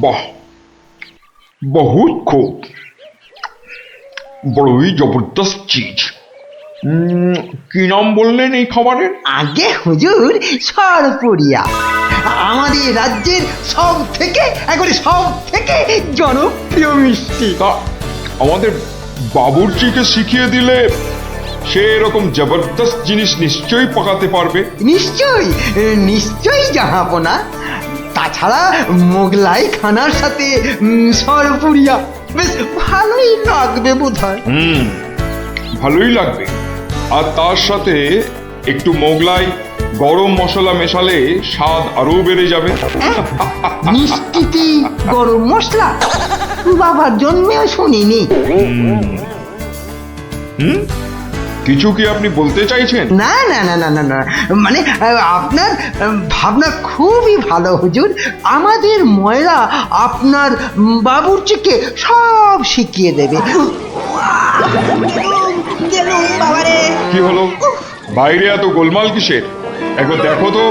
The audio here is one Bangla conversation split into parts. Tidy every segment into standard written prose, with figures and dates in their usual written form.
বাহ, বহুত খুব, বড়ই জবরদস্ত চিজ। কি নাম বললেন এই খাবারের? আগে হুজুর সরপুরিয়া, আমাদের রাজ্যের একবারে সব থেকে জনপ্রিয় মিষ্টি। তা আমাদের বাবুর্চিকে শিখিয়ে দিলে সে এরকম জবরদস্ত জিনিস নিশ্চয়ই পাকাতে পারবে। নিশ্চয়ই নিশ্চয়ই জাহাপনা। তাছাড়া মোগলাই খানার সাথে সরপুরিয়া বেশ ভালোই লাগবে বোধহয়। ভালোই লাগবে। আর তার সাথে একটু মোগলাই গরম মশলা মেশালে স্বাদ আরো বেড়ে যাবে। মিষ্টিতে গরম মশলা বাবার জন্মেও শুনিনি। কিছু কি আপনি বলতে চাইছেন? না না না না না না, মানে আপনার ভাবনা খুবই ভালো হুজুর। আমাদের ময়রা আপনার বাবুর্চিকে সব শিখিয়ে দেবে। কি হলো, বাইরে এত গোলমাল কিসের? একবার দেখো তো।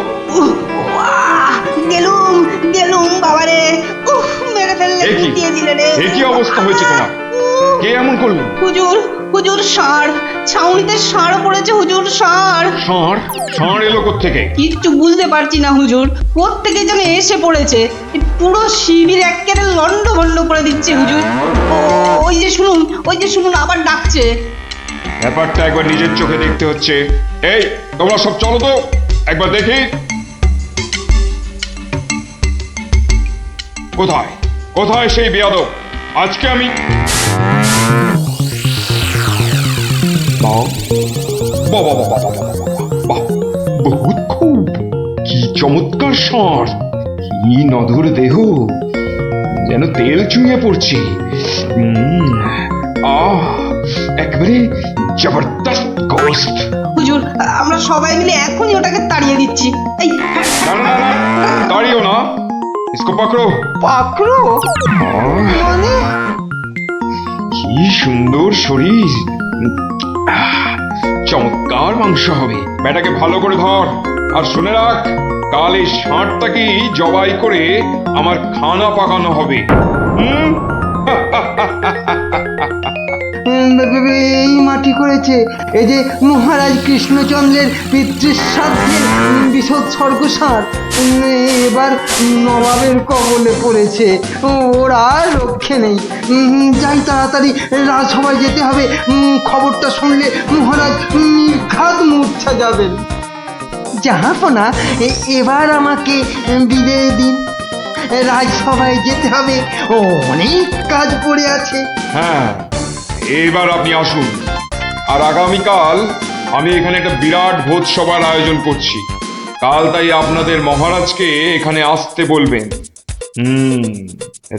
গেলুম বাবারে, মেরে ফেললে, দিয়ে দিলে রে। কি অবস্থা হয়েছে তোমার? কে এমন করলো? হুজুর ষাঁড়, ছাউনিতে ষাঁড় পড়েছে হুজুর, ষাঁড়। ষাঁড় এলো কোত্থেকে? কিচ্ছু বুঝতে পারছি না হুজুর, কোত্থেকে যেন এসে পড়েছে। পুরো শিবির একেবারে লন্ডভন্ড করে দিচ্ছে হুজুর। ওই যে শুনুন আবার ডাকছে। ব্যাপারটা একবার নিজের চোখে দেখতে হচ্ছে। এই তোমরা সব চলো তো, একবার দেখি। কোথায় কোথায় সেই বেয়াদব? আজকে আমি বহুত খুব, কি চমৎকার ষাঁড়, কি নধর দেহ, যেন তেল চুইয়ে পড়ছে। একবারে জবরদস্ত গোস্ত। হুজুর আমরা সবাই মিলে এখনই ওটাকে তাড়িয়ে দিচ্ছি। এই না, তাড়িও না, ইসকো পাকড়ো। পাকড়ো মানে? কি সুন্দর শরীর, চমৎকার মাংস হবে। বেটাকে ভালো করে ধর, আর শুনে রাখ, কাল এই ষাঁড়টাকেই জবাই করে আমার খানা পাকানো হবে। এই মাটি করেছে, এই যে মহারাজ কৃষ্ণচন্দ্রের পিতৃশ্রাদ্ধের বিশোৎসর্গ সার এবার নবাবের কবলে পড়েছে। ওর আর রক্ষে নেই। যাই তাড়াতাড়ি রাজসভায় যেতে হবে। খবরটা শুনলে মহারাজ নির্ঘাত মূর্ছা যাবেন। জাহাপনা, এবার আমাকে বিদায় দিন। রাজসভায় যেতে হবে, অনেক কাজ পড়ে আছে। হ্যাঁ, এবার আপনি আসুন। আর আগামীকাল আমি এখানে একটা বিরাট ভোজসভার আয়োজন করছি। কাল তাই আপনাদের মহারাজকে এখানে আসতে বলবেন।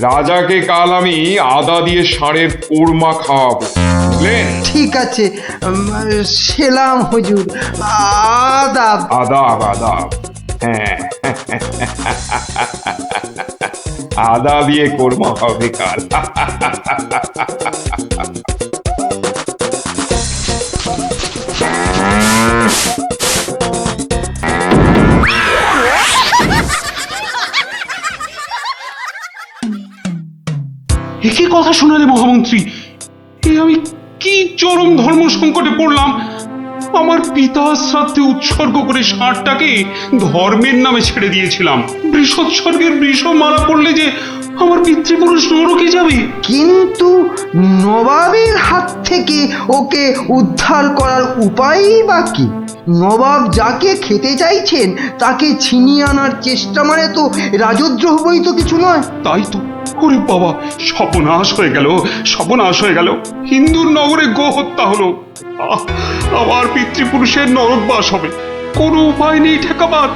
রাজাকে কাল আমি আদা দিয়ে ষাঁড়ের কোরমা খাওয়াবো, বুঝলেন? ঠিক আছে, সেলাম হুজুর। আদাব। আদাব আদাব। হ্যাঁ, আদা দিয়ে কোরমা হবে কাল। একই কথা শোনালে মহামন্ত্রী, আমি কি চরম ধর্ম সংকটে পড়লাম। আমার পিতার শ্রাদ্ধে উৎসর্গ করে ষাঁড়টাকে ধর্মের নামে ছেড়ে দিয়েছিলাম। বৃষোৎসর্গের বৃষ মারা পড়লে যে আমার পিতৃপুরুষ নরকে যাবে। কিন্তু নবাবের হাত থেকে ওকে উদ্ধার করার উপায়ই বা কি? নবাব যাকে খেতে চাইছেন তাকে ছিনিয়ে আনার চেষ্টা মানে তো রাজদ্রোহ বই তো কিছু নয়। তাই তো, ওরে বাবা, সর্বনাশ হয়ে গেল, সর্বনাশ হয়ে গেল। হিন্দুর নগরে গো হত্যা হলো, আমার পিতৃপুরুষের নরকবাস হবে। কোনো উপায় নেই ঠেকাবার।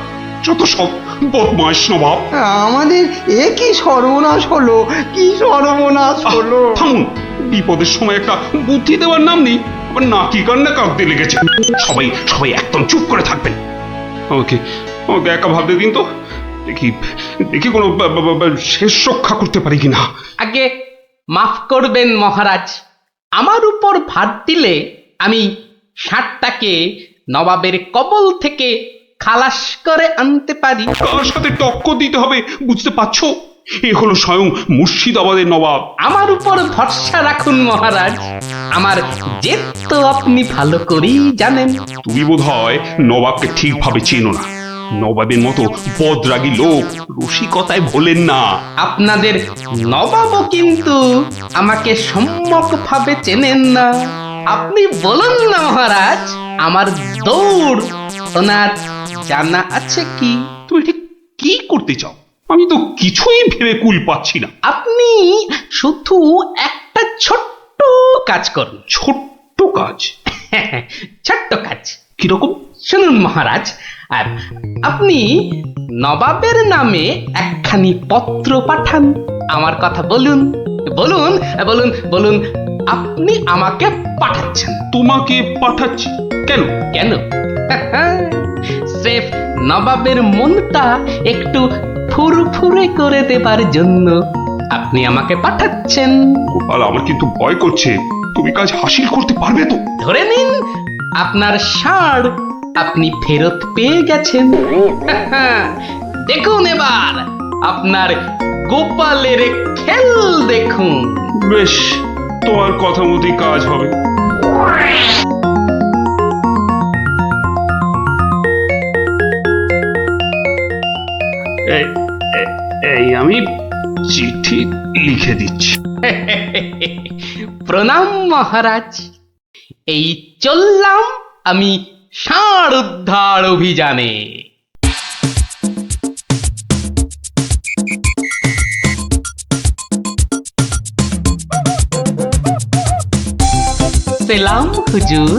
যত সব বদমাইশ নবাব। আমাদের এ কি সর্বনাশ হলো, কি সর্বনাশ হলো! থামুন, বিপদের সময় একটা বুদ্ধি দেওয়ার নাম নেই, আবার নাকি কান্না কাঁদতে লেগেছে। সবাই সবাই একদম চুপ করে থাকবেন। আমাকে আমাকে একা ভাবতে দিন তো, দেখি দেখি কোনো শেষ রক্ষা করতে পারি কিনা। আগে মাফ করবেন মহারাজ, আমার উপর ভার দিলে আমি ষাঁড়টাকে নবাবের কবল থেকে খালাস করে আনতে পারি। কার সাথে টক্কর দিতে হবে বুঝতে পারছো? এ হলো স্বয়ং মুর্শিদাবাদের নবাব। আমার উপর ভরসা রাখুন মহারাজ, আমার জেদ তো আপনি ভালো করেই জানেন। তুমি বোধহয় নবাবকে ঠিকভাবে চেনো না। নবাবের মতো বদরাগী লোক রসিকতায় ভোলেন না। আপনাদের নবাবও কিন্তু আমাকে সম্যকভাবে চেনেন না। আপনি বলুন না মহারাজ, আমার দৌড় ওনার জানা আছে কি? তুমি ঠিক কি করতে চাও? আমি তো কিছুই ভেবে কুল পাচ্ছি না। আপনি শুধু একটা ছোট্ট কাজ করুন। ছোট্ট কাজ? ছোট্ট কাজ কিরকম? শুনুন মহারাজ, আর আপনি নবাবের নামে একখানি পত্র পাঠান। আমার কথা বলুন বলুন বলুন বলুন, আপনি আমাকে পাঠাচ্ছেন। তোমাকে পাঠাচ্ছি? কেন? কেন? স্রেফ নবাবের মনটা একটু ফুরফুরে করে দেবার জন্য আপনি আমাকে পাঠাচ্ছেন। গোপাল, আমার কিন্তু ভয় করছে। তুমি কাজ হাসিল করতে পারবে তো? ধরে নিন আপনার ষাঁড় আপনি ফেরত পেয়ে গেছেন। দেখুন এবার আপনার গোপালের খেল দেখুন। বেশ, তোমার কথা মতোই কাজ হবে। এই আমি চিঠি লিখে দিচ্ছি। প্রণাম মহারাজ, এই চললাম আমি ষাঁড় উদ্ধার অভিযানে। সেলাম হুজুর,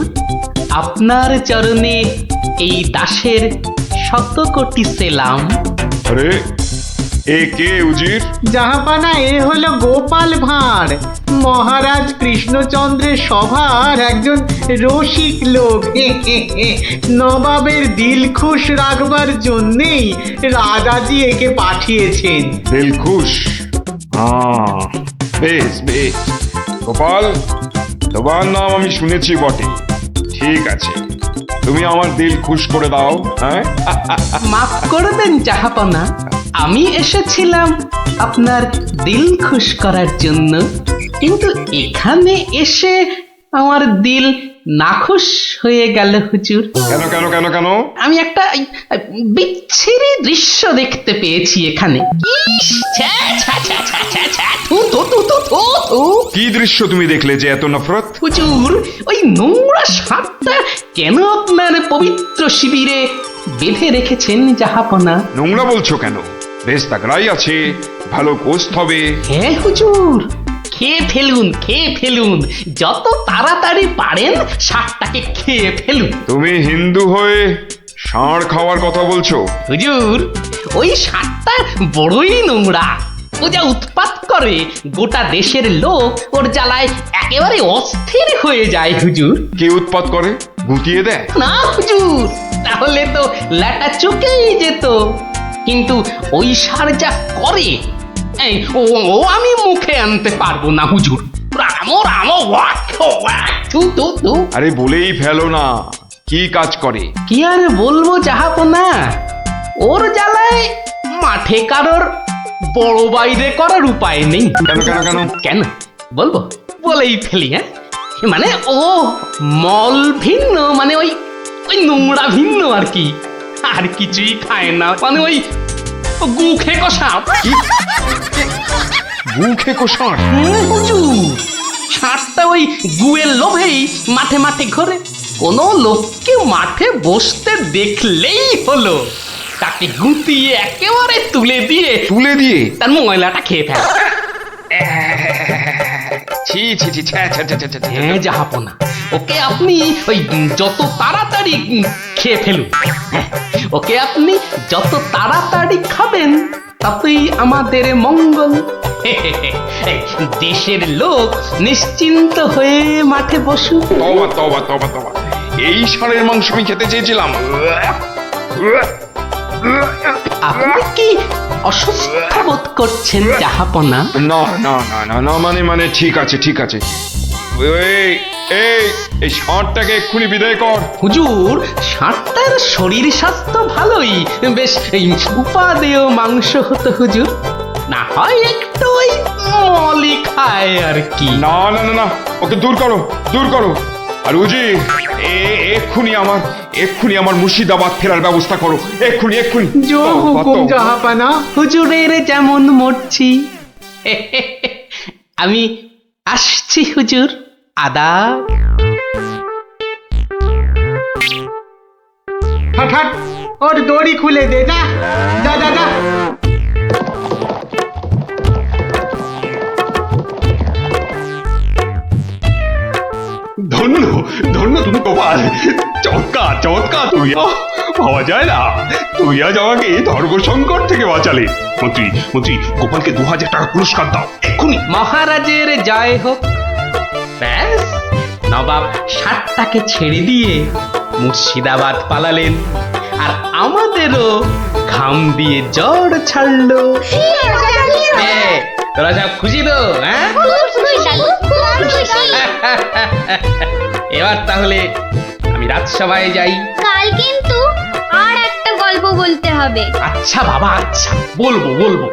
আপনার চরণে এই দাসের শত কোটি সেলাম। আরে এ কে উজির? জাহাপানা, এ হলো গোপাল ভাঁড়, মহারাজ কৃষ্ণচন্দ্রের সভার একজন রসিক লোক। নবাবের দিল খুশ রাখবার জন্যেই রাজাজি একে পাঠিয়েছেন। দিলখুশ? হ্যাঁ, বেশ বেশ। গোপাল, তোমার নাম আমি শুনেছি বটে। ঠিক আছে, তুমি আমার দিল খুশ করে দাও। হ্যাঁ, মাফ করবেন জাহাপনা, আমি এসেছিলাম আপনার দিল খুশ করার জন্য, কিন্তু এখানে এসে আমার দিল নাখুশ হয়ে গেল হুজুর। কেন কেন কেন কেন? আমি একটা বিচ্ছিরি দৃশ্য দেখতে পেয়েছি এখানে। ইস, ছ্যা, ছ্যা, ছ্যা, ছ্যা, ছ্যা, ছ্যা, থু, থু, থু, থু, থু, থু। কি দৃশ্য তুমি দেখলে যে এত নফরত? হুজুর, ওই নোংরা সাপটা কেন আপনার পবিত্র শিবিরে বেঁধে রেখেছেন জাহাপনা? নোংরা বলছো কেন? বেশ তাগড়াই আছে, ভালো গোস্ত হবে। হ্যাঁ হুজুর, খেয়ে ফেলুন, খেয়ে ফেলুন, যত তাড়াতাড়ি পারেন সাপটাকে খেয়ে ফেলুন। তুমি হিন্দু হয়ে ষাঁড় খাওয়ার কথা বলছো? হুজুর, ওই সাপটা বড়ই নোংরা। ও যা উৎপাত করে, গোটা দেশের লোক ওর জ্বালায় একেবারে অস্থির হয়ে যায় হুজুর। কে উৎপাত করে? গুটিয়ে দেয়? না হুজুর, তাহলে তো ল্যাটা চুকেই যেত। কিন্তু ওই সার যা করে, এই ও আমি মুখে আনতে পারবো না হুজুর। রামো রামো ওয়াক ওয়াক, থু থু থু। আরে বলেই ফেলো না, কি কাজ করে? কি আর বলবো জাহাপনা, ওর জ্বালায় মাঠে কারোর বড় বাইরে করার উপায় নেই। কেন কেন কেন? কেন বলবো? বলেই ফেলি। হ্যাঁ, মানে ও মল ভিন্ন, মানে ওই ওই নোংরা ভিন্ন আর কি। আর কিছুই খায় না, মানে ওই গু খেকো সাপ। গু খেকো ষাঁড়? হুজুর, ষাঁড়টা ওই গুয়ের লোভেই মাঠে মাঠে ঘোরে। কোনো লোককে মাঠে বসতে দেখলেই হলো তাকে গুটিয়ে একেবারে তুলে দিয়ে তুলে দিয়ে? তার ময়লাটা খেয়ে ফেলে। ছি ছি ছি, ছ্যা, ছ্যা, ছ্যা, ছ্যা, ছ্যা, ছ্যা। হ্যাঁ জাহাপনা, ওকে আপনি ওই যত তাড়াতাড়ি খেয়ে ফেলুন। হ্যাঁ, ওকে আপনি যত তাড়াতাড়ি খাবেন ততই আমাদের মঙ্গল। এই, দেশের লোক নিশ্চিন্ত হয়ে মাঠে বসুক। তবা তবা তবা তবা, এই ষাঁড়ের মাংস আমি খেতে চেয়েছিলাম। আপনি কি অসুস্থ বোধ করছেন জাহাপনা? না না না না না, মানে মানে ঠিক আছে ঠিক আছে। এই এই এই ষাঁড়টাকে এক্ষুনি বিদায় কর। হুজুর, ষাঁড়টার শরীর স্বাস্থ্য ভালোই, বেশ এই উপাদেয় মাংস হতো হুজুর। না হয় একটু ওই মলি খায় আর কি। না না না না, ওকে দূর করো, দূর করো। আর উজি, এক্ষুনি আমার মুর্শিদাবাদ ফেরার ব্যবস্থা করো, এক্ষুনি এক্ষুনি। জো হুকুম জাহাপানা। হুজুরের যেমন মরছি। আমি আসছি হুজুর, আদাব। হাট হাট, ওর দড়ি খুলে দে, যা যা যা যা। ধন্য ধন্য তুমি গোপাল, চমৎকার চমৎকার তুই। ভাবা যায় না, তুই আজ আমাকে ধর্ম সংকট থেকে বাঁচালে। মন্ত্রী মন্ত্রী, গোপালকে 2000 টাকা পুরস্কার দাও এক্ষুনি। মহারাজের জয় হোক। ব্যাস, নবাব ষাটটাকে ছেড়ে দিয়ে মুর্শিদাবাদ পালালেন, আর আমাদেরও ঘাম দিয়ে জ্বর ছাড়লো। তোরা সব খুশি তো? হ্যাঁ, এবার তাহলে আমি রাজসভায় যাই। কাল কিন্তু আর একটা গল্প বলতে হবে। আচ্ছা বাবা, আচ্ছা, বলবো বলবো।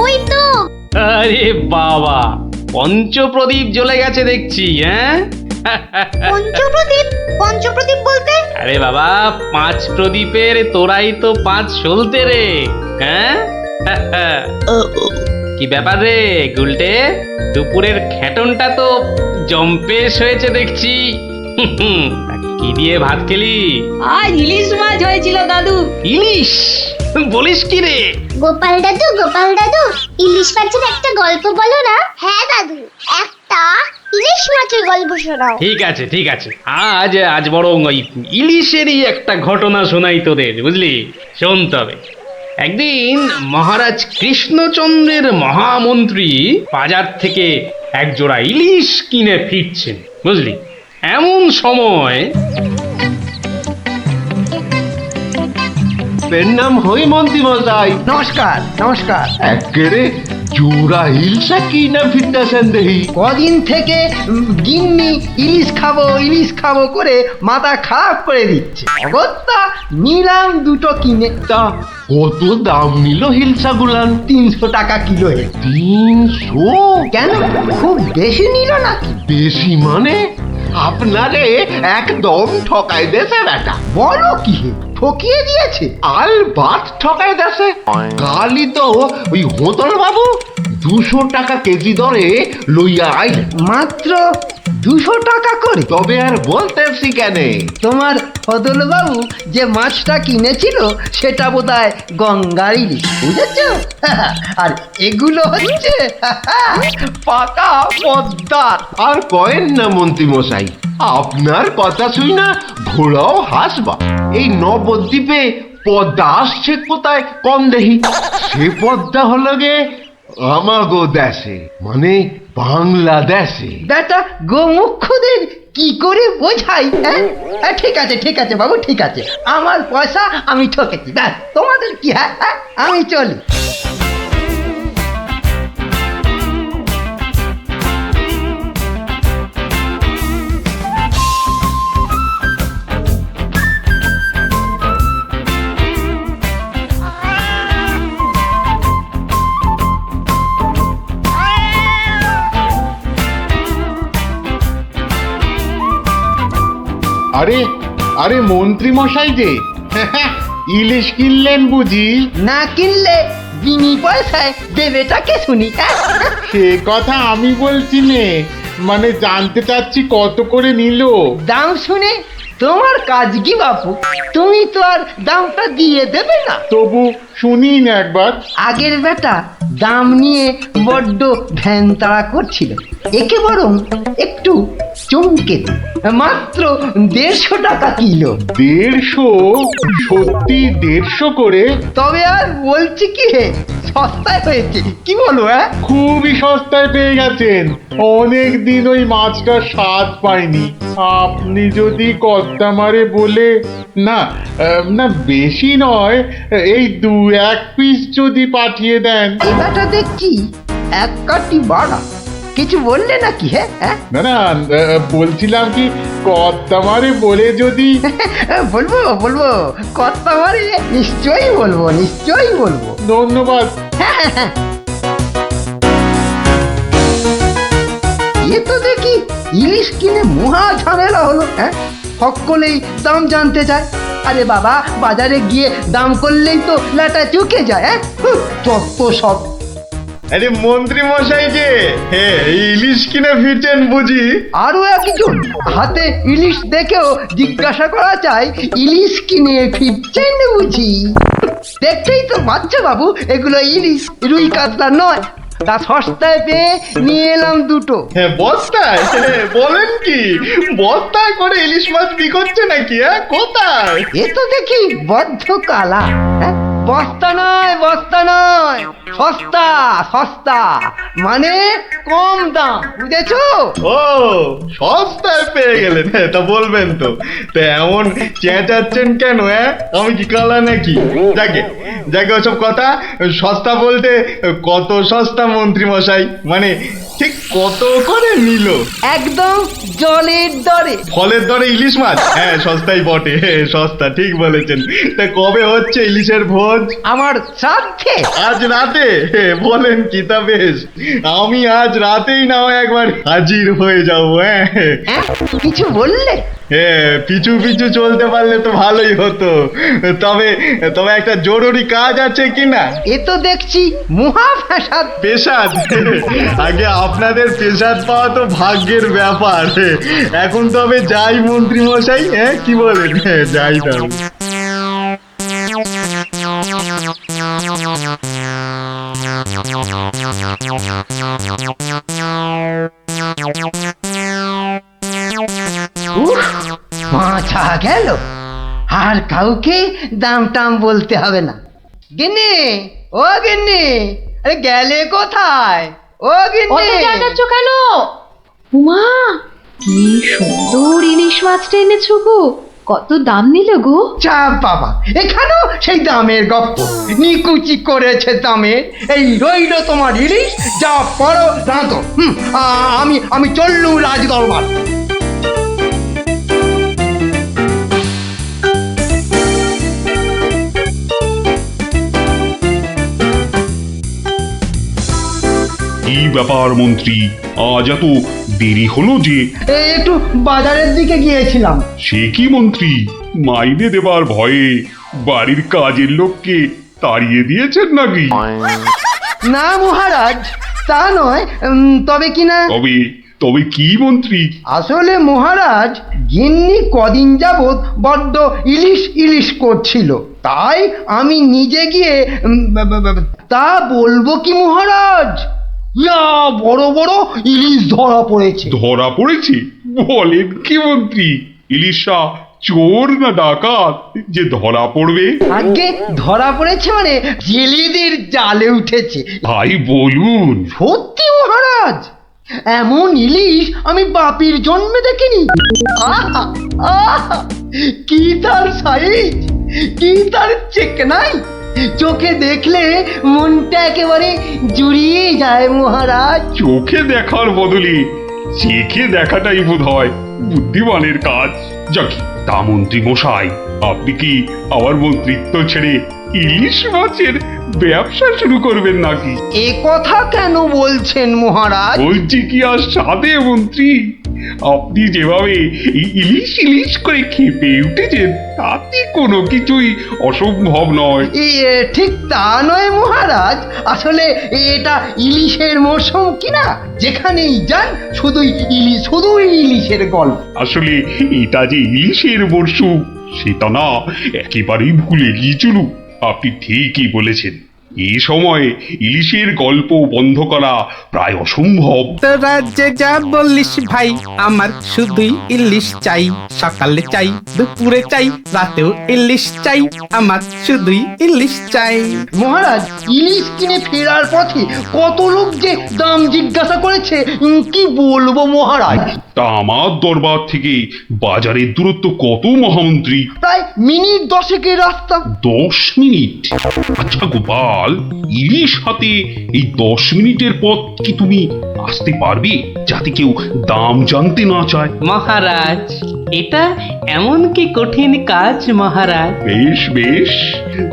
ওই তো আরে বাবা, পঞ্চপ্রদীপ জ্বলে গেছে দেখছি। হ্যাঁ, পঞ্চপ্রদীপ। পঞ্চপ্রদীপ বলতে? আরে বাবা, 5 প্রদীপের তোরাই তো 5 সলতে রে। হ্যাঁ, কি ব্যাপার রে গুলটে, দুপুরের খেটনটা তো জম্পেশ হয়েছে দেখছি। তা কি দিয়ে ভাত খেলি? আজ ইলিশ মাছ হয়েছিল দাদু। ইলিশ? বলিস কি রে? গোপাল দাদু, ইলিশ মাছের একটা গল্প বলো না। হ্যাঁ দাদু, একটা ইলিশ মাছের গল্প শোনাও। ঠিক আছে ঠিক আছে, আজ বরং ওই ইলিশেরই একটা ঘটনা শোনাই তোদের, বুঝলি? শোন তবে। একদিন মহারাজ কৃষ্ণচন্দ্রের মহামন্ত্রী বাজার থেকে এক জোড়া ইলিশ কিনে ফিরছেন, বুঝলি? এমন সময় নাম হই মন্ত্রী মশাই। নমস্কার নমস্কার। একেরে জোড়া হিলসা কি না ফিরতেছেন দেখি। কদিন থেকে গিন্নি ইলিশ খাবো করে মাথা খারাপ করে দিচ্ছে। অগত্যা নিলাম দুটো কিনে। তা কত দাম নিল হিলসা গুলান? 300 টাকা কিলো। 300? কেন, খুব বেশি নিল নাকি? বেশি মানে? আপনারে একদম ঠকাই দেছে বেটা। বলো কি হে, ঠকিয়ে দিয়েছে? আল বাত ঠকাই দেছে। কালই তো ওই হোতল বাবু 200 টাকা কেজি দরে লইয়া আইল। মাত্র 200 টাকা করে? তবে আর বলতেছি কেনে, তোমার ফদলবাবু যে মাছটা কিনেছিল সেটা বোধহয় গঙ্গার ইলিশ, বুঝেছ? আর এগুলো হচ্ছে পাকা পদ্মার। আর কয়েন না মন্ত্রী মশাই, আপনার কথা শুই না ঘোড়াও হাসবা। এই নবদ্বীপে পদ্মা আসছে কোথায় কম দেখি। সে পদ্মা হলো গে আমাগো দেশে, মানে বাংলাদেশে। বেটা গোমুখদের কি করে বোঝাই? হ্যাঁ, ঠিক আছে বাবু, ঠিক আছে। আমার পয়সা আমি ঠকেছি, ব্যাস। তোমাদের কি? হ্যাঁ, আমি চলি। আরে আরে মন্ত্রী মশাই যে ইলিশ কিনলেন বুঝি? না কিনলে বিনি পয়সায় দেবেটাকে শুনি। সে কথা আমি বলছি নে, মানে জানতে চাচ্ছি কত করে নিল। দাম শুনে তোমার কাজ কি বাপু? তুমি তো আর দামটা দিয়ে দেবে না। তবু শুনিন একবার। আগের বেটা দাম নিয়ে বড্ড ভ্যান তাড়া করছিল, একে বরং একটু চমকে দিই। মাত্র 150 টাকা কিলো। 150? সত্যি 150 করে? তবে আর বলছি কি হে, সস্তায় হয়েছে, কি বলো? খুবই সস্তায় পেয়ে গেছেন। অনেক দিন ওই মাছটার স্বাদ পাইনি। আপনি যদি কর্তা মারে বলে না না বেশি নয়, এই 2-1 পিস যদি পাঠিয়ে দেন। এই বেটা দেখছি এক কাটি বাড়া, কিছু বললে নাকি? হ্যাঁ না না, বলছিলাম কি কর্তা মারে বলে যদি। বলবো বলবো, কথা মারে নিশ্চয়ই বলবো, নিশ্চয়ই বলবো। ধন্যবাদ। এ তো দেখি ইলিশ কিনে মহা ঝামেলা হলো। সকলেই দাম জানতে চায়। আরে বাবা, বাজারে গিয়ে দাম করলেই তো লাটা চুকে যায়। যত সব। আরে মন্ত্রী মশাই যে ইলিশ কিনে ফিরছেন বুঝি? আরো একজন হাতে ইলিশ দেখেও জিজ্ঞাসা করা চাই, ইলিশ কিনে ফিরছেন বুঝি? দেখতেই তো বাচ্চা বাবু, এগুলো ইলিশ, রুই কাতলা নয়। তা সস্তায় পেয়ে নিয়ে এলাম দুটো। বস্তায়? বলেন কি, বস্তায় করে ইলিশ মাছ বিকোচ্ছে নাকি? কোথায়? এ তো দেখি বদ্ধ কালা। বস্তা নয়, বস্তা নয়, সস্তা সস্তা, মানে কম দাম, বুঝেছো? ও, সস্তায় পেয়ে গেলেন? তা বলবেন তো। তা এমন চেঁচাচ্ছেন কেন? আমি কি কালা নাকি? যাকে যাকে ওসব কথা। সস্তা বলতে কত সস্তা মন্ত্রী মশাই? মানে ঠিক কত করে নিল? একদম জলের দরে। ফলের দরে ইলিশ মাছ? সস্তাই বটে, সস্তা, ঠিক বলেছেন। তা কবে হচ্ছে ইলিশের ভোজ? আমার শ্রাদ্ধে। আজ রাতে? বলেন কি? তা বেশ, আমি আজ রাতেই না হয় একবার হাজির হয়ে যাবো। কিছু বললে? পিছু পিছু চলতে পারলে তো ভালোই হতো। তবে তবে একটা জরুরি কাজ আছে কিনা? এ তো দেখছি মহা ফ্যাসাদ। পেশাদ? আগে আপনাদের পেশাদ পাওয়া তো ভাগ্যের ব্যাপার। এখন তবে যাই মন্ত্রী মশাই, কি বলেন? যাই তবে। মাথা গেল, আর কাউকে দাম টাম বলতে হবে না। গিন্নি, ও গিন্নি, আরে গেলে কোথায়? ও গিন্নি, কেন? উমা, কি সুন্দর ইলিশ মাছটা এনেছো গো! কত দাম নিল গো? চা বাবা, এখানেও সেই দামের গপ্প। নিকুচি করেছে দামে। এই রইল তোমার ইলিশ, যা পড়ো রাঁধো। আমি চললুম রাজ দরবার। কি ব্যাপার মন্ত্রী, আজ এত দেরি হলো যে? একটু বাজারের দিকে গিয়েছিলাম। সে কি মন্ত্রী, মাইনে দেবার ভয়ে বাড়ির কাজের লোককে তাড়িয়ে দিয়েছেন নাকি? না মহারাজ, তা নয়। তবে কিনা। তবে তবে কি মন্ত্রী? আসলে মহারাজ, গিন্নি কদিন যাবৎ বড্ড ইলিশ ইলিশ করছিল, তাই আমি নিজে গিয়ে তা বলবো কি মহারাজ, ইয়া বড় বড় ইলিশ ধরা পড়েছে। ধরা পড়েছে? বলেন কি মন্ত্রী? ইলিশা চোর না ডাকাত যে ধরা পড়বে? আগে ধরা পড়েছে মানে জেলেদের জালে উঠেছে। ভাই বলুন। সত্যি মহারাজ, এমন ইলিশ আমি বাপির জন্মে দেখিনি। আহা, আহা, কি তার সাইজ, কি তার চেকনাই, চোখে দেখলে মনটা একেবারে জুড়িয়ে যায় মহারাজ। চোখে দেখার বদলে চেখে দেখাটাই বোধ হয় বুদ্ধিমানের কাজ। যাক, তা মন্ত্রী মশাই, আপনি কি আমার মন্ত্রিত্ব ছেড়ে ইলিশ মাছের ব্যবসা শুরু করবেন নাকি? এ কথা কেন বলছেন মহারাজ? বলছি কি আর সাধে মন্ত্রী, আপনি যেভাবে ইলিশ ইলিশ করে খেপে উঠেছেন তাতে কোনো কিছুই অসম্ভব নয়। ঠিক তা নয় মহারাজ, আসলে এটা ইলিশের মরশুম কিনা, যেখানেই যান শুধুই ইলিশ, শুধুই ইলিশের গল্প। আসলে এটা যে ইলিশের মরশুম সেটা না একেবারেই ভুলে গিয়েছিল। আপনি ঠিকই বলেছেন। এই সময় ইলিশের গল্প বন্ধ করা প্রায় অসম্ভব। তোরা যে যা বলিস ভাই, আমার শুধুই ইলিশ চাই। সকালে চাই, দুপুরে চাই, রাতেও ইলিশ চাই। আমার শুধুই ইলিশ চাই। মহারাজ, ইলিশ কিনে ফেরার পথে কত লোক যে দাম জিজ্ঞাসা করেছে, কি বলবো মহারাজ। তা আমার দরবার থেকে বাজারের দূরত্ব কত মহামন্ত্রী? প্রায় মিনিট 10 রাস্তা। 10 মিনিট? আচ্ছা গোপাল, ইলিশ হাতে এই 10 মিনিটের পথ কি তুমি আসতে পারবে, যাতে কেউ দাম জানতে না চায়? মহারাজ, এটা এমন কি কঠিন কাজ মহারাজ? বেশ বেশ,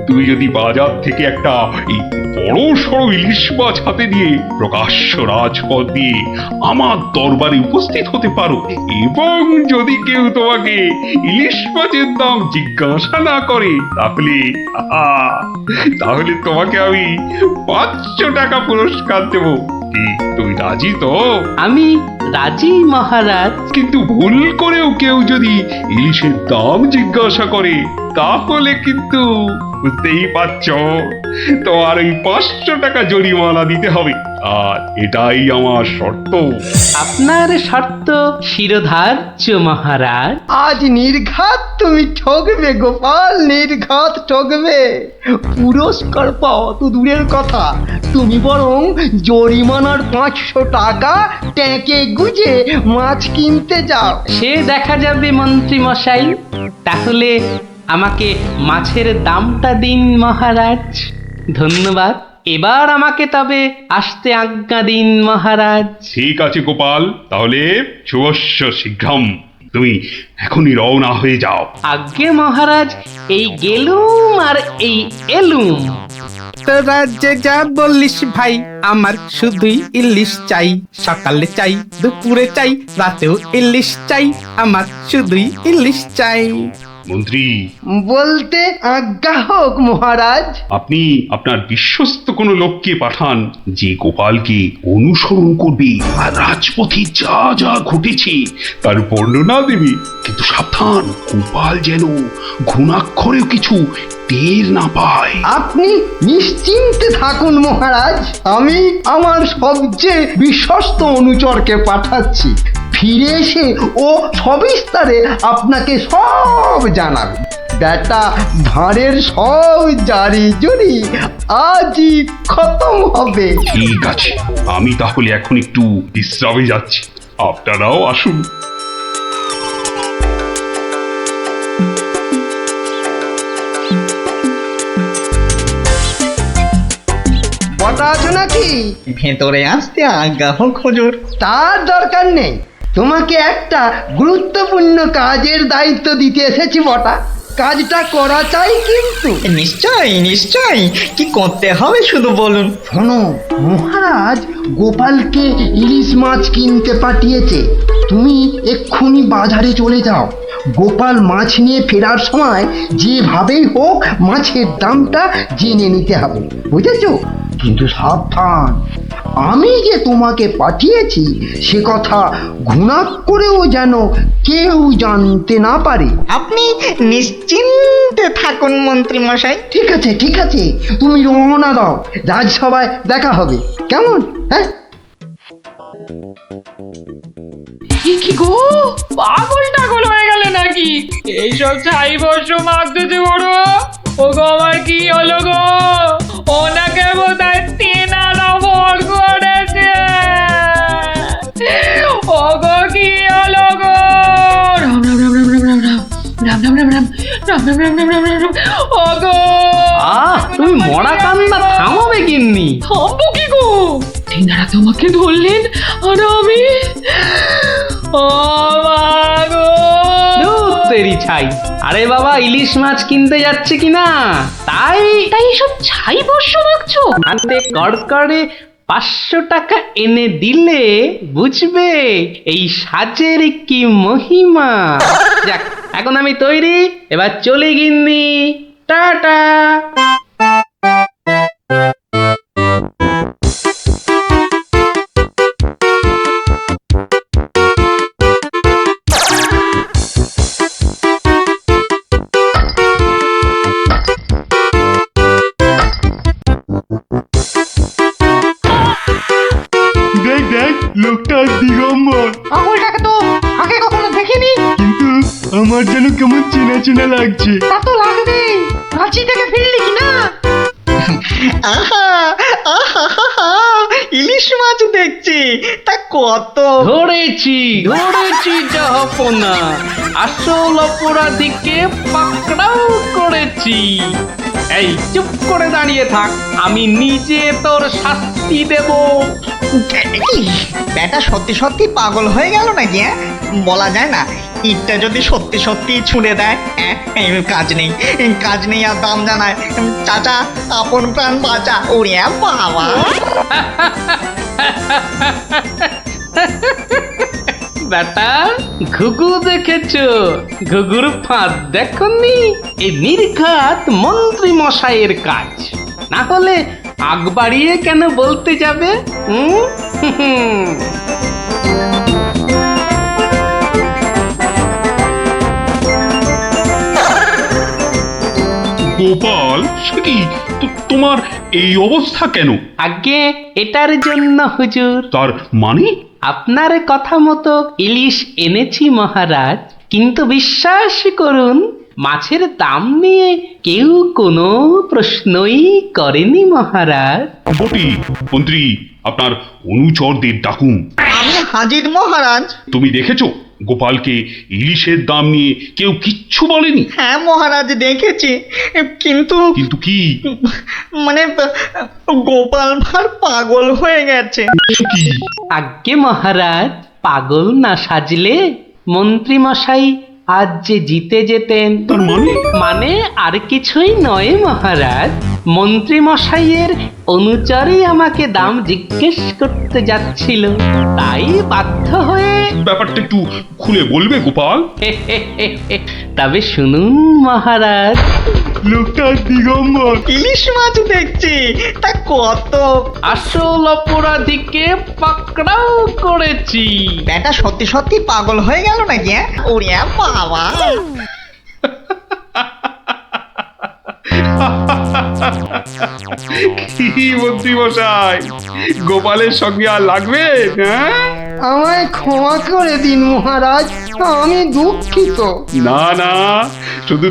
তুমি যদি বাজার থেকে একটা এই বড় সড়ো ইলিশ মাছ হাতে নিয়ে প্রকাশ্য রাজপথ দিয়ে আমার দরবারে উপস্থিত হতে পারো, এবং যদি কেউ তোমাকে ইলিশ মাছের দাম জিজ্ঞাসা না করে, তাহলে তোমাকে আমি 500 টাকা পুরস্কার দেবো। কি তুমি রাজি তো? আমি রাজি মহারাজ। কিন্তু ভুল করেও কেউ যদি ইলিশের দাম জিজ্ঞাসা করে, তাহলে কিন্তু বুঝতেই পারছো, তোমার ওই 500 টাকা জরিমানা দিতে হবে। আর এটাই আমার শর্ত। আপনার শর্ত শিরোধার্য মহারাজ। আজ নির্ঘাত তুমি ঠকবে গোপাল, নির্ঘাত ঠকবে। পুরস্কার পাওয়া তো দূরের কথা, তুমি বরং জরিমানার 500 টাকা ট্যাঁকে গুজে মাছ কিনতে যাও। সে দেখা যাবে মন্ত্রী মশাই। তাহলে আমাকে মাছের দামটা দিন মহারাজ। ধন্যবাদ। এবার আমাকে তবে আসতে আজ্ঞা দিন মহারাজ। ঠিক আছে গোপাল, তাহলে শুভস্য শীঘ্রম। তুমি এখনই রওনা হয়ে যাও। আজ্ঞে মহারাজ, এই গেলুম আর এই এলুম। তোরা যে যা বলিস ভাই, আমার শুধুই ইলিশ চাই। সকালে চাই, দুপুরে চাই, রাতেও ইলিশ চাই। আমার শুধুই ইলিশ চাই। মন্ত্রী, বলতে আজ্ঞা হোক মহারাজ। আপনি আপনার বিশ্বস্ত কোনো লোককে পাঠান, যে গোপালকে অনুসরণ করবে আর রাজপথে যা যা ঘটেছে তার বর্ণনা দেবে। কিন্তু সাবধান, গোপাল যেন ঘুণাক্ষরেও কিছু টের না পায়। আপনি নিশ্চিন্তে থাকুন মহারাজ, আমি আমার সবচেয়ে বিশ্বস্ত অনুচরকে পাঠাচ্ছি। ফিরে এসে ও সবিস্তারে আপনাকে সব জানাবে। বেটা ভাঁড়ের সব জারি জুরি আজই খতম হবে। ঠিক আছে, আমি তাহলে এখন একটু বিশ্রামে যাচ্ছি, আপনারাও আসুন। বটা আছো নাকি? ভেতরে আসতে আজ্ঞা হোক হুজুর। তার দরকার নেই, তোমাকে একটা গুরুত্বপূর্ণ কাজের দায়িত্ব দিতে এসেছি বটা। কাজটা করা চাই কিন্তু। নিশ্চয়ই নিশ্চয়ই, কি করতে হবে শুধু বলুন। শোনো, মহারাজ গোপালকে ইলিশ মাছ কিনতে পাঠিয়েছে। তুমি এক্ষুনি বাজারে চলে যাও। গোপাল মাছ নিয়ে ফেরার সময় যেভাবেই হোক মাছের দামটা জেনে নিতে হবে, বুঝেছো? কিন্তু সাবধান, আমি যে তোমাকে পাঠিয়েছি সে কথা ঘুণাক্ষরেও যেন কেউ জানতে না পারে। আপনি নিশ্চিন্তে থাকুন মন্ত্রী মশাই। ঠিক আছে ঠিক আছে, তুমি রওনা দাও, রাজসভায় দেখা হবে, কেমন? হ্যাঁ, কি গো, পাগল টাগল হয়ে গেলে নাকি? এইসব ছাই বর্ষ মাগতেছে বড়। ও গো, আমার কি হলো গো? ওনাকে বোধহয় তেনারা ভর করেছে। ও গো, কি হলো গো? রাম রাম রাম রাম রাম রাম রাম রাম রাম রাম রাম রাম রাম রাম রাম রাম রাম। ও গো, তুমি মরা কান্না থামাবে কিন্নি? থামবো কি গো? তেনারা তোমাকে ধরলেন আর আমি তেরি ছাই। আরে বাবা, ইলিশ মাছ কিনতে যাচ্ছে কিনা, তাই এসব ছাই বর্ষ মাগছো? হাতে কড়কড়ে 500 টাকা এনে দিলে বুঝবে এই সাজের কি মহিমা। যাক, এখন আমি তৈরি, এবার চলে গিন্নি। টাটা। আমার যেন কেমন চেনা চেনা লাগছে। তা তো লাগবে, কাঁচি থেকে ফিরলি কি না? আহা আহা আহা, ইলিশ মাছ দেখছি, তা কত? ধরেছি জাহাপনা, আসল অপরাধীকে পাকড়াও করেছি। এই চুপ করে দাঁড়িয়ে থাক, আমি নিজে তোর শাস্তি দেব। ব্যাটা সত্যি সত্যি পাগল হয়ে গেল নাকি? বলা যায় না, ইটটা যদি সত্যি সত্যি ছুঁড়ে দেয়। কাজ নেই আর দাম জানায়। চাচা, আপন প্রাণ বাঁচা। ওরে বাবা! বেটা, ঘুঘু দেখেছো? ঘুঘুর ফাঁদ দেখনি? এই নির্ঘাত মন্ত্রী মশাইয়ের কাজ। না হলে আগ বাড়িয়ে কেন বলতে যাবে? গোপাল, সে কি তোমার এই অবস্থা কেন? আগে এটার জন্য হুজুর। তার মানে? আপনার কথা মতো ইলিশ এনেছি মহারাজ, কিন্তু বিশ্বাস করুন, মাছের দাম নিয়ে কেউ কোনো প্রশ্নই করেনি মহারাজ। বটি, মন্ত্রী, আপনার অনুচরদের ডাকুন। আমি হাজির মহারাজ। তুমি দেখেছো গোপালকে ইলিশের দাম নিয়ে কেউ কিচ্ছু বলেনি? হ্যাঁ মহারাজ, দেখেছি। কিন্তু কিন্তু কি? মানে গোপাল ভাঁড় পাগল হয়ে গেছে। কি? আজ্ঞে মহারাজ, পাগল না সাজলে মন্ত্রী মশাই আজ যে জিতে যেতেন। তার মানে? মানে আর কিছুই নয় মহারাজ, মন্ত্রী মশাইয়ের অনুচরই আমাকে দাম জিজ্ঞেস করতে যাচ্ছিল, তাই বাধ্য হয়ে। ব্যাপারটা একটু খুলে বলবে গোপাল? তবে শুনুন মহারাজ। লোকটা দিগম্বর। ইলিশ মাছ দেখছি, তা কত? আসল অপরাধীকে পাকড়াও করেছি। ব্যাটা সত্যি সত্যি পাগল হয়ে গেল নাকি? ওরে বাবা! কি মন্ত্রী মশাই, গোপালের সঙ্গে আর লাগবে? হ্যাঁ, আমায় ক্ষমা করে দিন মহারাজ, আমি দুঃখিত। না না, শুধু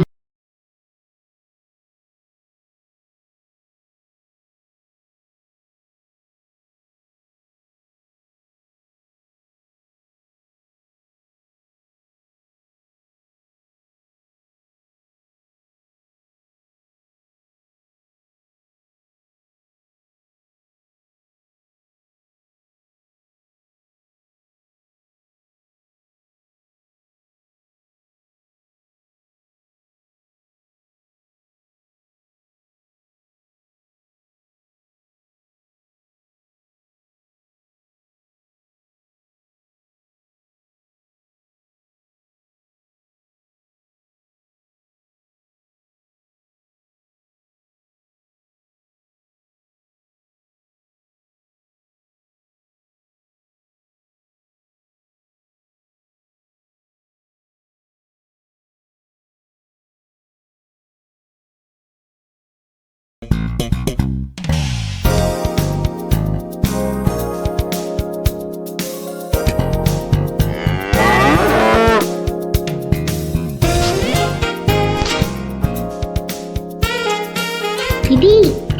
দিদি,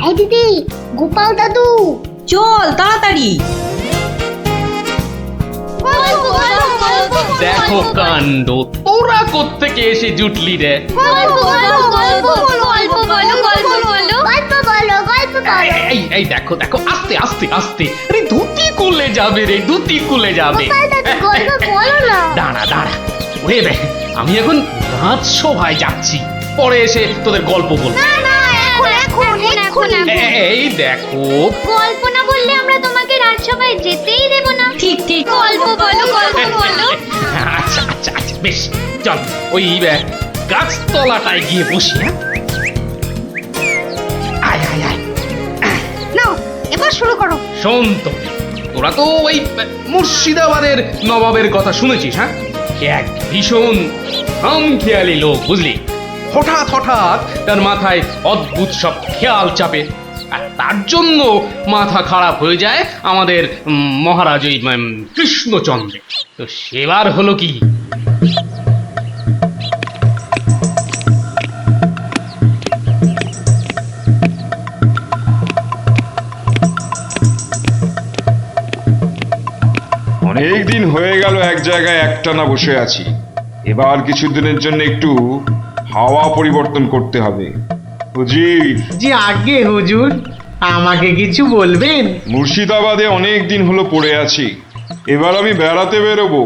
এই দিদি, গোপাল দাদু, চল তাড়াতাড়ি। দেখো কাণ্ড, তোরা কোত্থেকে এসে জুটলি রে? এই দেখো দেখো, আস্তে আস্তে আস্তে, আরে ধুতি খুলে যাবে রে, ধুতি খুলে যাবে। দাঁড়া দাঁড়া, ওরে রে, আমি এখন রাজসভায় যাচ্ছি, পরে এসে তোদের গল্প বলবো। এই দেখো, গল্প না বললে আমরা তোমাকে রাজসভায় যেতেই দেব না। ঠিক ঠিক, গল্প বলো, গল্প বলো। আচ্ছা আচ্ছা আচ্ছা, বেশ, চল ওই গাছতলাটায় গিয়ে বসি। হ্যাঁ, আয় আয় আয়, নাও এবার শুরু করো। শোন তো, তোরা তো ওই মুর্শিদাবাদের নবাবের কথা শুনেছিস? হ্যাঁ, সে এক ভীষণ খামখেয়ালি লোক, বুঝলি? হঠাৎ হঠাৎ তার মাথায় অদ্ভুত সব খেয়াল চাপে, আর তার জন্য মাথা খারাপ হয়ে যায় আমাদের মহারাজ ওই কৃষ্ণচন্দ্রের। তো সেবার হলো কি, গেল এক জায়গায় একটানা বসে আছি। এবার কিছুদিনের জন্য একটু হাওয়া পরিবর্তন করতে হবে। হুজির, জি আগে হুজুর, আমাকে কিছু বলবেন? মুর্শিদাবাদে অনেক দিন হলো পড়ে আছি, এবার আমি বেড়াতে বেরোবো,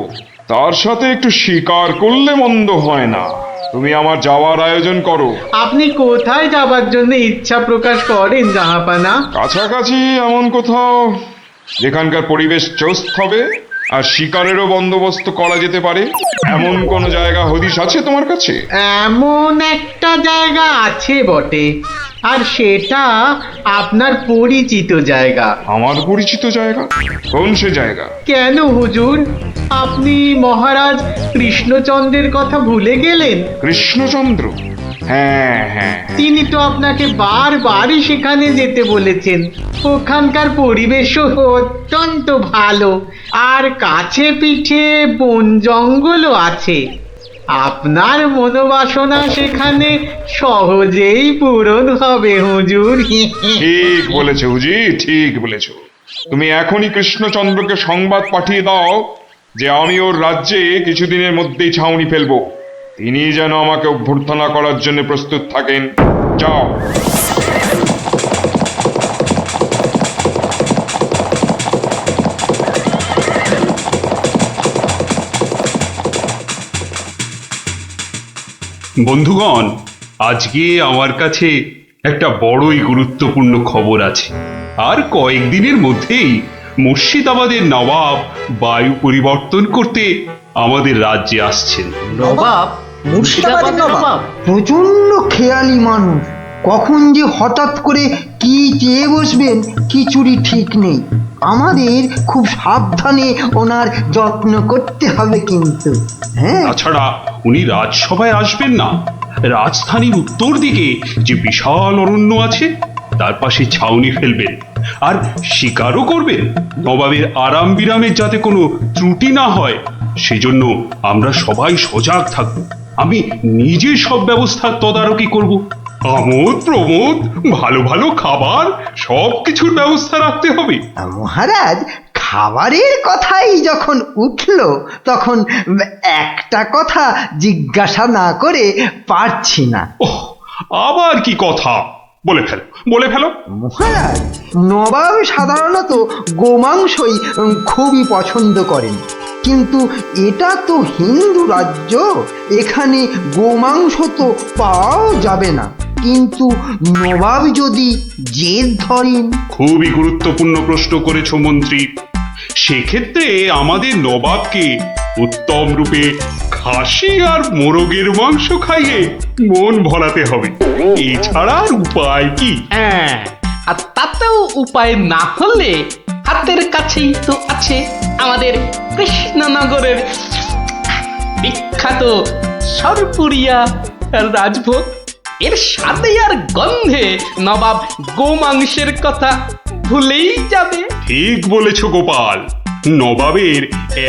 তার সাথে একটু শিকার করলে মন্দ হয় না। তুমি আমার যাওয়ার আয়োজন করো। আপনি কোথায় যাবার জন্য ইচ্ছা প্রকাশ করেন জাহাপানা? কাছাকাছি এমন কোথাও যেখানকার পরিবেশ চোস্ত হবে আর শিকারেরও বন্দোবস্ত করা যেতে পারে, এমন কোন জায়গা হদিশ আছে তোমার কাছে? এমন একটা জায়গা আছে বটে, আর সেটা আপনার পরিচিত জায়গা। আমার পরিচিত জায়গা? কোন সে জায়গা? কেন হুজুর, আপনি মহারাজ কৃষ্ণচন্দ্রের কথা ভুলে গেলেন? কৃষ্ণচন্দ্র? হ্যাঁ হ্যাঁ, তিনি তো আপনাকে বারবারই সেখানে যেতে বলেছেন। ওখানকার পরিবেশও অত্যন্ত ভালো, আর কাছে পিঠে বন জঙ্গলও আছে। আপনার মনোবাসনা সেখানে সহজেই পূরণ হবে হুজুর। ঠিক বলেছো হুজি, ঠিক বলেছো। তুমি এখনই কৃষ্ণচন্দ্রকে সংবাদ পাঠিয়ে দাও যে আমি ওর রাজ্যে কিছুদিনের মধ্যেই ছাউনি ফেলবো। তিনি যেন আমাকে অভ্যর্থনা করার জন্য প্রস্তুত থাকেন। যাও। বন্ধুগণ, আজকে আমার কাছে একটা বড়ই গুরুত্বপূর্ণ খবর আছে। আর কয়েকদিনের মধ্যেই মুর্শিদাবাদের নবাব বায়ু পরিবর্তন করতে আমাদের রাজ্যে আসছেন। নবাব? মুর্শিদাবাদের নবাব? প্রচন্ড খেয়ালি মানুষ, কখন যে হঠাৎ করে কি চেয়ে বসবেন কিছুরই ঠিক নেই। আমাদের খুব সাবধানে ওনার যত্ন করতে হবে কিন্তু। হ্যাঁ, তাছাড়া উনি রাজসভায় আসবেন না, রাজধানীর উত্তর দিকে যে বিশাল অরণ্য আছে তার পাশে ছাউনি ফেলবেন, আর শিকারও করবেন। নবাবের আরাম বিরামের যাতে কোনো ত্রুটি না হয় সেজন্য আমরা সবাই সজাগ থাকব। আমি নিজে সব ব্যবস্থার তদারকি করব। আমোদ প্রমোদ, ভালো ভালো খাবার, সব কিছুর ব্যবস্থা রাখতে হবে। মহারাজ, খাবারের কথাই যখন উঠলো তখন একটা কথা জিজ্ঞাসা না করে পারছি না। ওহ, আবার কি কথা? বলে ফেলো, বলে ফেলো। মহারাজ, নবাব সাধারণত গোমাংসই খুবই পছন্দ করেন, কিন্তু এটা তো হিন্দু রাজ্য, এখানে গোমাংস তো পাওয়াও যাবে না। কিন্তু নবাব যদি জেদ ধরেন। খুবই গুরুত্বপূর্ণ প্রশ্ন করেছো মন্ত্রী। সেক্ষেত্রে আমাদের নবাবকে উত্তম রূপে খাসি আর মোরগের মাংস খাইয়ে মন ভরাতে হবে। এছাড়া আর উপায় কি? হ্যাঁ, আর তাতেও উপায় না হলে হাতের কাছেই তো আছে আমাদের কৃষ্ণনগরের বিখ্যাত সরপুরিয়া রাজভোগ। এর স্বাদে আর গন্ধে নবাব গোমাংসের কথা ভুলেই যাবে। ঠিক বলেছো গোপাল, নবাবের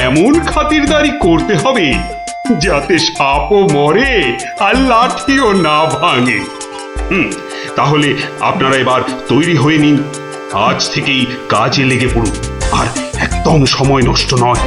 এমন খাতিরদারি করতে হবে যাতে সাপও মরে আর লাঠিও না ভাঙে। তাহলে আপনারা এবার তৈরি হয়ে নিন, আজ থেকেই কাজে লেগে পড়ুন, আর একদম সময় নষ্ট নয়।